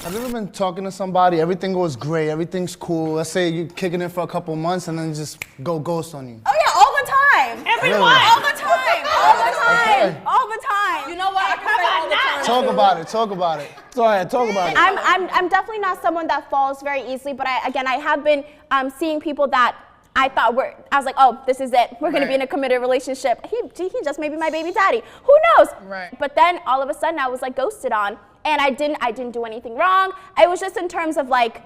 Have you ever been talking to somebody, everything goes great, everything's cool, let's say you're kicking it for a couple months and then just go ghost on you? Oh yeah, all the time. Everyone. All the time. All the time. Okay. All the time. You know what? I can say all the time. Talk about it, talk about it. Go ahead, talk about it. I'm definitely not someone that falls very easily, but I have been seeing people that I thought I was like, oh, this is it. We're gonna be in a committed relationship. He just may be my baby daddy. Who knows? Right. But then all of a sudden I was like ghosted on, and I didn't do anything wrong. It was just in terms of like,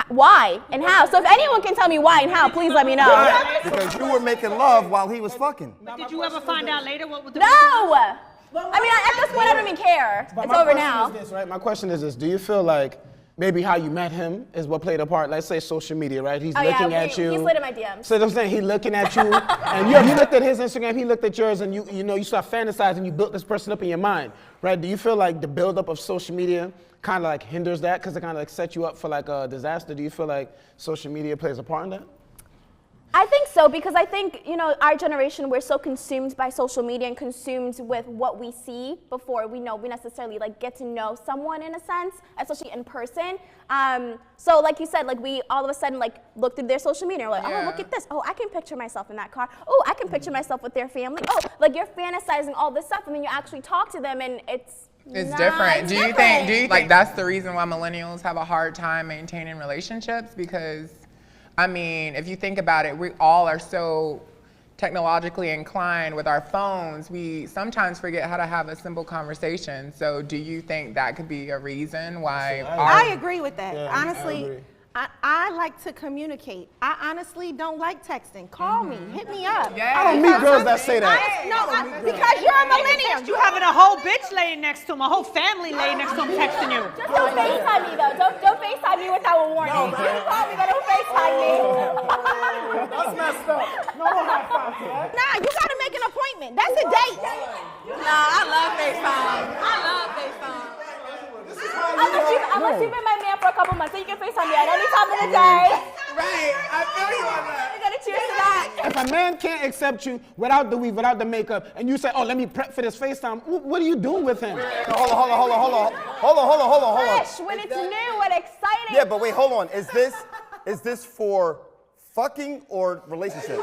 why and how. So if anyone can tell me why and how, please let me know. Right, because you were making love while he was fucking. But did you ever find out later what was the No! I mean, at this point, I don't even care. But it's my over question now. is this, right? My question is this: do you feel like maybe how you met him is what played a part? Let's say social media, right? He's looking at you. He slid in my DMs. So I'm saying he's looking at you, and you looked at his Instagram, he looked at yours, and you start fantasizing. You built this person up in your mind, right? Do you feel like the buildup of social media kind of like hinders that because it kind of like sets you up for like a disaster? Do you feel like social media plays a part in that? I think so, because I think, our generation, we're so consumed by social media and consumed with what we see before we necessarily like get to know someone in a sense, especially in person. So like you said, like we all of a sudden like look through their social media, and we're like, oh, look at this. Oh, I can picture myself in that car. Oh, I can picture myself with their family. Oh, like you're fantasizing all this stuff, and then you actually talk to them, and it's different. Do you think like that's the reason why millennials have a hard time maintaining relationships? Because I mean, if you think about it, we all are so technologically inclined with our phones. We sometimes forget how to have a simple conversation. So do you think that could be a reason why I agree with that. Yeah, Honestly, I like to communicate. I honestly don't like texting. Call me, hit me up. Yeah. I don't meet girls that say that. Because you're a millennial. You having a whole bitch laying next to him, a whole family laying next to him texting you. Just don't FaceTime me though. Don't FaceTime me without a warning. You can call me, but don't FaceTime me. That's messed up. No high five for that. Nah, you gotta make an appointment. That's a date. Nah, I love FaceTime. I love FaceTime. Unless you've been my man for a couple months, so you can FaceTime me at any time of the day. Right, I feel you on that. You gotta cheers to that. If a man can't accept you without the weave, without the makeup, and you say, oh, let me prep for this FaceTime, what are you doing with him? Hold on. Fresh, when it's new and exciting. Yeah, but wait, hold on. Is this for fucking or relationship?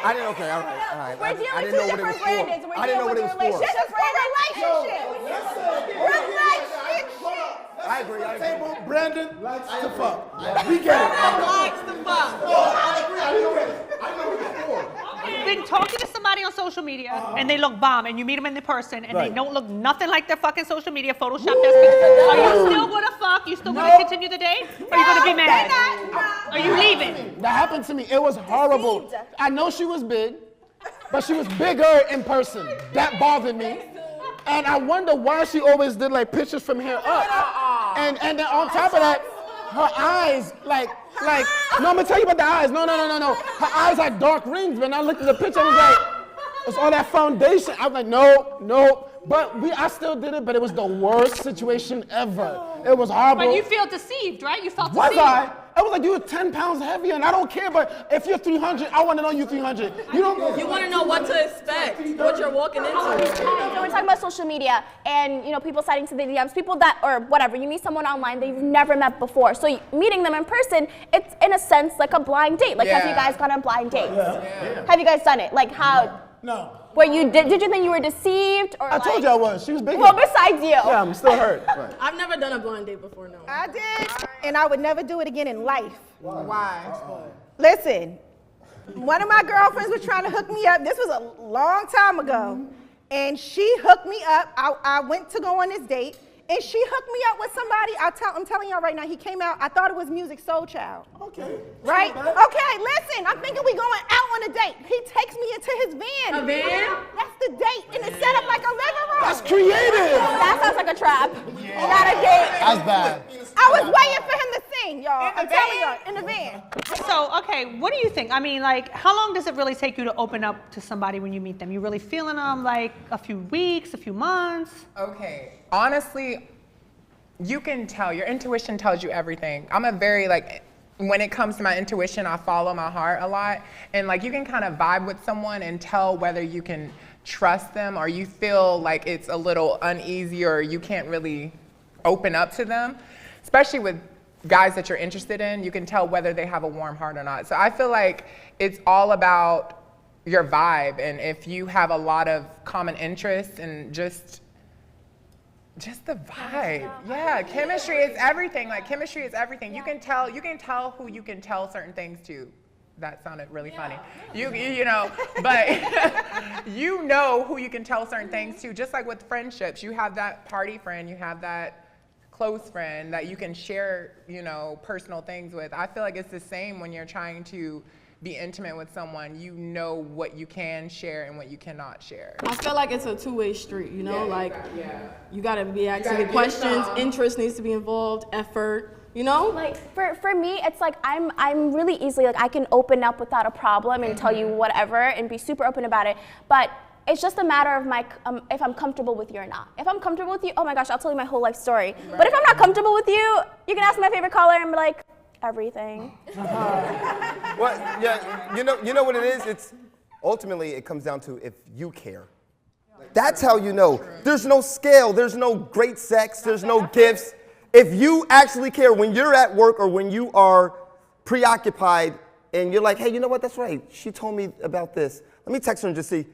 I didn't. Okay, all right. We're dealing with two different brands. I didn't know what it was for. This is for relationship. I agree. Table, Brandon likes to fuck. We get it. Likes to fuck. I agree. I didn't know what it was for. You've been talking to somebody on social media and they look bomb, and you meet them in person and they don't look nothing like their fucking social media Photoshop that's picture. Are you still gonna fuck? You still gonna continue the date? Or are you gonna be mad? Are you leaving? That happened to me. It was horrible. I know she was big, but she was bigger in person. That bothered me. And I wonder why she always did like pictures from here up. And then on top of that, her eyes, like, no, I'm gonna tell you about the eyes. No. Her eyes had dark rings. When I looked at the picture, I was like, it's all that foundation. I was like, no. But I still did it, but it was the worst situation ever. It was horrible. But you feel deceived, right? You felt Was deceived. I was like, you're 10 pounds heavier, and I don't care, but if you're 300, I want to know you're 300. You want to know what to expect, what you're walking into. So we're talking about social media and people sliding to the DMs, people that, or whatever, you meet someone online that you've never met before. So meeting them in person, it's in a sense like a blind date. Like, have you guys gone on blind dates? Yeah. Have you guys done it? Like how? No. Where did you think you were deceived? Or I told you I was. She was bigger. Well, besides you. Yeah, I'm still hurt. Right. I've never done a blind date before, no. I did, and I would never do it again in life. Why? Listen, one of my girlfriends was trying to hook me up. This was a long time ago. And she hooked me up. I went to go on this date, and she hooked me up with somebody. I'm telling y'all right now, he came out, I thought it was Music Soul Child. Okay. Right? Okay, listen, I'm thinking we going out on a date. He takes me into his van. A van? That's the date, and it's set up like a living room. That's creative. That sounds like a trap. Not a date. That's bad. I was waiting for him to sing, y'all. I'm telling y'all, in the van. So, okay, what do you think? I mean, like, how long does it really take you to open up to somebody when you meet them? You really feeling them like a few weeks, a few months? Okay, honestly, you can tell, your intuition tells you everything. I'm a very when it comes to my intuition, I follow my heart a lot. And like you can kind of vibe with someone and tell whether you can trust them or you feel like it's a little uneasy or you can't really open up to them. Especially with guys that you're interested in, you can tell whether they have a warm heart or not. So I feel like it's all about your vibe, and if you have a lot of common interests and just the vibe. Yeah, chemistry is everything. Like chemistry is everything. You can tell who you can tell certain things to. That sounded really funny. You know, but you know who you can tell certain things to. Just like with friendships, you have that party friend, you have that close friend that you can share, you know, personal things with. I feel like it's the same when you're trying to be intimate with someone. You know what you can share and what you cannot share. I feel like it's a two-way street, you know, you gotta be asking the questions, interest needs to be involved, effort, you know? Like for me, it's like I'm really easily, like I can open up without a problem and tell you whatever and be super open about it, but it's just a matter of if I'm comfortable with you or not. If I'm comfortable with you, oh my gosh, I'll tell you my whole life story. Right. But if I'm not comfortable with you, you can ask my favorite color and be like, everything. Well, yeah, you know what it is? It's ultimately it comes down to if you care. That's how you know. There's no scale, there's no great sex, there's no gifts. If you actually care when you're at work or when you are preoccupied and you're like, hey, you know what, that's right, she told me about this. Let me text her and just see.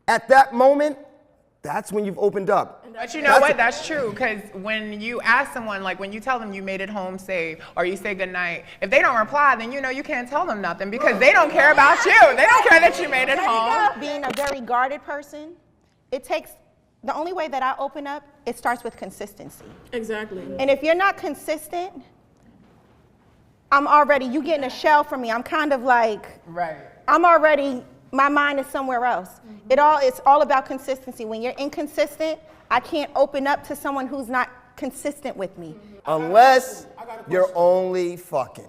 At that moment, that's when you've opened up. But you know what? That's true, because when you ask someone, like when you tell them you made it home safe or you say goodnight, if they don't reply, then you know you can't tell them nothing because they don't care about you. They don't care that you made it home. Being a very guarded person, the only way that I open up, it starts with consistency. Exactly. And if you're not consistent, you get in a shell from me. I'm kind of like, my mind is somewhere else. It's all about consistency. When you're inconsistent, I can't open up to someone who's not consistent with me. Unless you're only fucking.